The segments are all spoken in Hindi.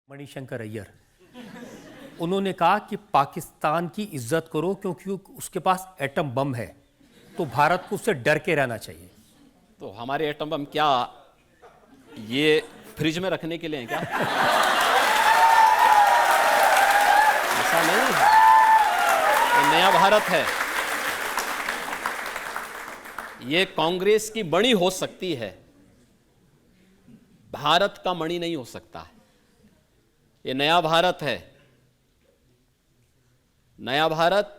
मणिशंकर अय्यर, उन्होंने कहा कि पाकिस्तान की इज्जत करो क्योंकि उसके पास एटम बम है, तो भारत को उससे डर के रहना चाहिए। तो हमारे एटम बम क्या ये फ्रिज में रखने के लिए हैं क्या? ऐसा नहीं है, ये नया भारत है। ये कांग्रेस की मणि हो सकती है, भारत का मणि नहीं हो सकता है। ये नया भारत है। नया भारत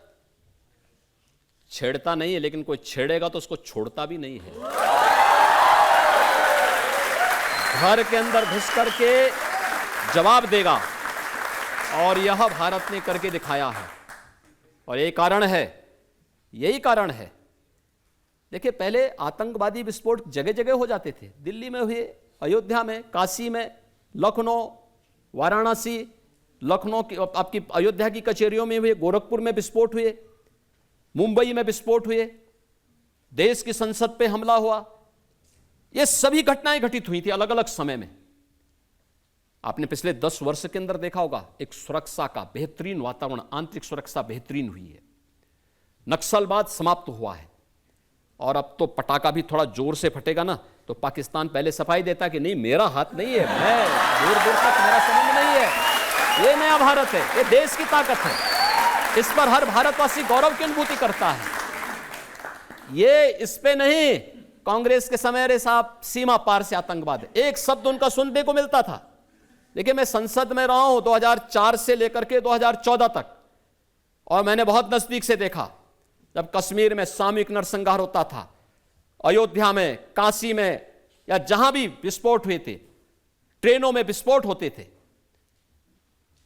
छेड़ता नहीं है, लेकिन कोई छेड़ेगा तो उसको छोड़ता भी नहीं है। घर के अंदर घुस करके जवाब देगा, और यह भारत ने करके दिखाया है। और यही कारण है, देखिए पहले आतंकवादी विस्फोट जगह जगह हो जाते थे। दिल्ली में हुए, अयोध्या में, काशी में, लखनऊ, वाराणसी, लखनऊ की आपकी अयोध्या की कचहरियों में हुए, गोरखपुर में विस्फोट हुए, मुंबई में विस्फोट हुए, देश की संसद पे हमला हुआ। ये सभी घटनाएं घटित हुई थी अलग अलग समय में। आपने पिछले 10 वर्ष के अंदर देखा होगा, एक सुरक्षा का बेहतरीन वातावरण, आंतरिक सुरक्षा बेहतरीन हुई है। नक्सलवाद समाप्त हुआ है, और अब तो पटाखा भी थोड़ा जोर से फटेगा ना, तो पाकिस्तान पहले सफाई देता कि नहीं मेरा हाथ नहीं है, मैं दूर दूर तक मेरा संबंध नहीं है। ये नया भारत है, ये देश की ताकत है। इस पर हर भारतवासी गौरव की अनुभूति करता है। ये इस पे नहीं, कांग्रेस के समय रे साहब सीमा पार से आतंकवाद है, एक शब्द उनका सुनने को मिलता था। देखिए मैं संसद में रहा हूं 2004 से लेकर के 2014 तक, और मैंने बहुत नजदीक से देखा जब कश्मीर में सामूहिक नरसंहार होता था, अयोध्या में, काशी में, या जहां भी विस्फोट हुए थे, ट्रेनों में विस्फोट होते थे।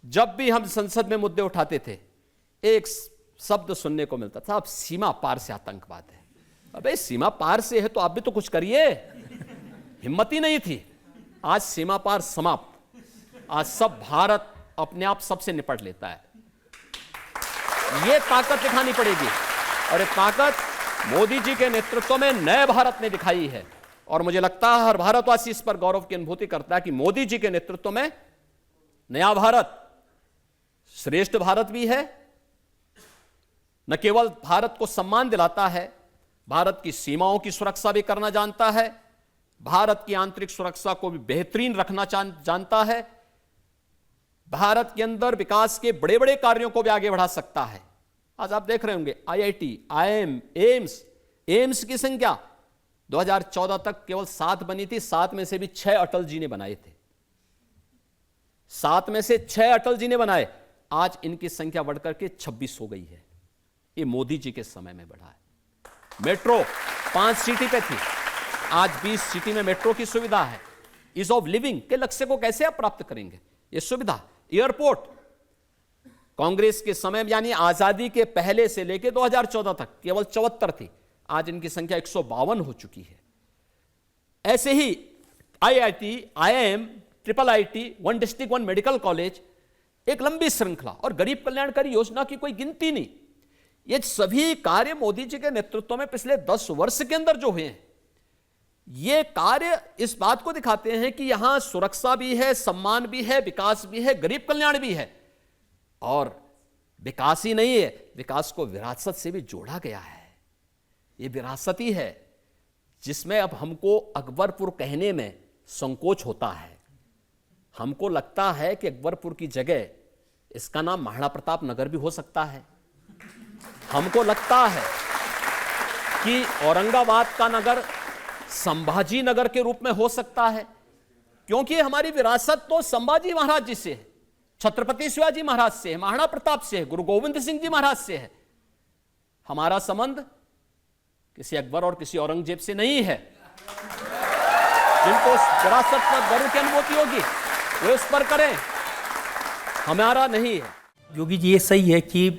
जब भी हम संसद में मुद्दे उठाते थे, एक शब्द सुनने को मिलता था, अब सीमा पार से आतंकवाद है। अबे सीमा पार से है तो आप भी तो कुछ करिए। हिम्मत ही नहीं थी। आज सीमा पार समाप्त। आज सब भारत अपने आप सबसे निपट लेता है। यह ताकत दिखानी पड़ेगी, और ये ताकत मोदी जी के नेतृत्व में नए भारत ने दिखाई है। और मुझे लगता है हर भारतवासी इस पर गौरव की अनुभूति करता है कि मोदी जी के नेतृत्व में नया भारत श्रेष्ठ भारत भी है। न केवल भारत को सम्मान दिलाता है, भारत की सीमाओं की सुरक्षा भी करना जानता है, भारत की आंतरिक सुरक्षा को भी बेहतरीन रखना जानता है, भारत के अंदर विकास के बड़े बड़े कार्यों को भी आगे बढ़ा सकता है। आज आप देख रहे होंगे IIT, IIM, एम्स की संख्या 2014 तक केवल 7 बनी थी। 7 में से भी 6 अटल जी ने बनाए थे। 7 में से 6 अटल जी ने बनाए। आज इनकी संख्या बढ़कर के 26 हो गई है। ये मोदी जी के समय में बढ़ा है। मेट्रो 5 सिटी पे थी, आज 20 सिटी में मेट्रो की सुविधा है। ईज ऑफ लिविंग के लक्ष्य को कैसे आप प्राप्त करेंगे? ये सुविधा। एयरपोर्ट कांग्रेस के समय यानी आजादी के पहले से लेकर 2014 तक केवल 74 थी, आज इनकी संख्या 152 हो चुकी है। ऐसे ही IIT, IIM, IIIT, 1 district 1 medical college, एक लंबी श्रृंखला, और गरीब कल्याणकारी योजना की कोई गिनती नहीं। ये सभी कार्य मोदी जी के नेतृत्व में पिछले 10 वर्ष के अंदर जो हुए हैं, ये कार्य इस बात को दिखाते हैं कि यहां सुरक्षा भी है, सम्मान भी है, विकास भी है, गरीब कल्याण भी है। और विकास ही नहीं है, विकास को विरासत से भी जोड़ा गया है। यह विरासत ही है जिसमें अब हमको अकबरपुर कहने में संकोच होता है। हमको लगता है कि अकबरपुर की जगह इसका नाम महाराणा प्रताप नगर भी हो सकता है। हमको लगता है कि औरंगाबाद का नगर संभाजी नगर के रूप में हो सकता है, क्योंकि हमारी विरासत तो संभाजी महाराज जी से है, छत्रपति शिवाजी महाराज से है, महाराणा प्रताप से है, गुरु गोविंद सिंह जी महाराज से है। हमारा संबंध किसी अकबर और किसी औरंगजेब से नहीं है। जिनको विरासत पर गर्व की अनुभूति होगी वे उस पर करें, हमारा नहीं है। योगी जी, ये सही है कि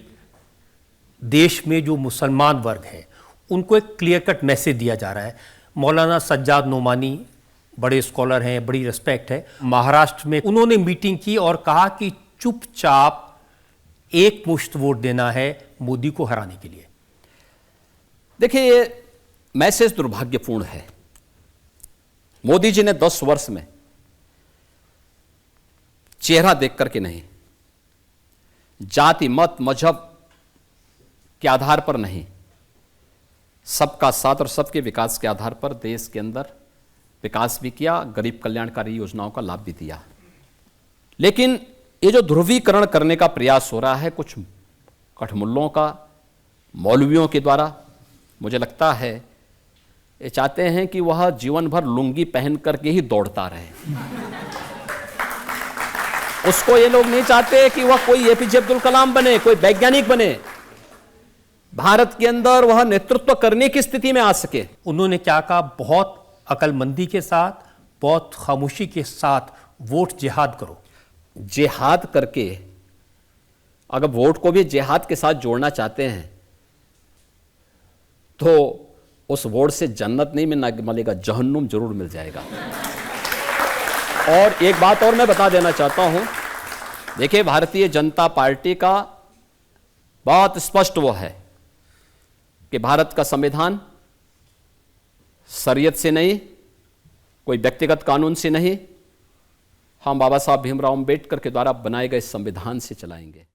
देश में जो मुसलमान वर्ग है उनको एक क्लियर कट मैसेज दिया जा रहा है। मौलाना सज्जाद नोमानी बड़े स्कॉलर हैं, बड़ी रिस्पेक्ट है। महाराष्ट्र में उन्होंने मीटिंग की और कहा कि चुपचाप एक मुश्त वोट देना है मोदी को हराने के लिए। देखिए ये मैसेज दुर्भाग्यपूर्ण है। मोदी जी ने 10 वर्ष में चेहरा देख करके नहीं, जाति मत मजहब के आधार पर नहीं, सबका साथ और सबके विकास के आधार पर देश के अंदर विकास भी किया, गरीब कल्याणकारी योजनाओं का लाभ भी दिया। लेकिन ये जो ध्रुवीकरण करने का प्रयास हो रहा है कुछ कठमुल्लों का, मौलवियों के द्वारा, मुझे लगता है ये चाहते हैं कि वह जीवन भर लुंगी पहन करके ही दौड़ता रहे। उसको ये लोग नहीं चाहते कि वह कोई एपीजे अब्दुल कलाम बने, कोई वैज्ञानिक बने, भारत के अंदर वह नेतृत्व करने की स्थिति में आ सके। उन्होंने क्या कहा, बहुत अकलमंदी के साथ, बहुत खामोशी के साथ वोट जिहाद करो। जिहाद करके अगर वोट को भी जिहाद के साथ जोड़ना चाहते हैं तो उस वोट से जन्नत नहीं मिलेगा, जहन्नुम जरूर मिल जाएगा। और एक बात और मैं बता देना चाहता हूं, देखिए भारतीय जनता पार्टी का बहुत स्पष्ट वो है कि भारत का संविधान शरीयत से नहीं, कोई व्यक्तिगत कानून से नहीं, हम बाबा साहब भीमराव अंबेडकर के द्वारा बनाए गए संविधान से चलाएंगे।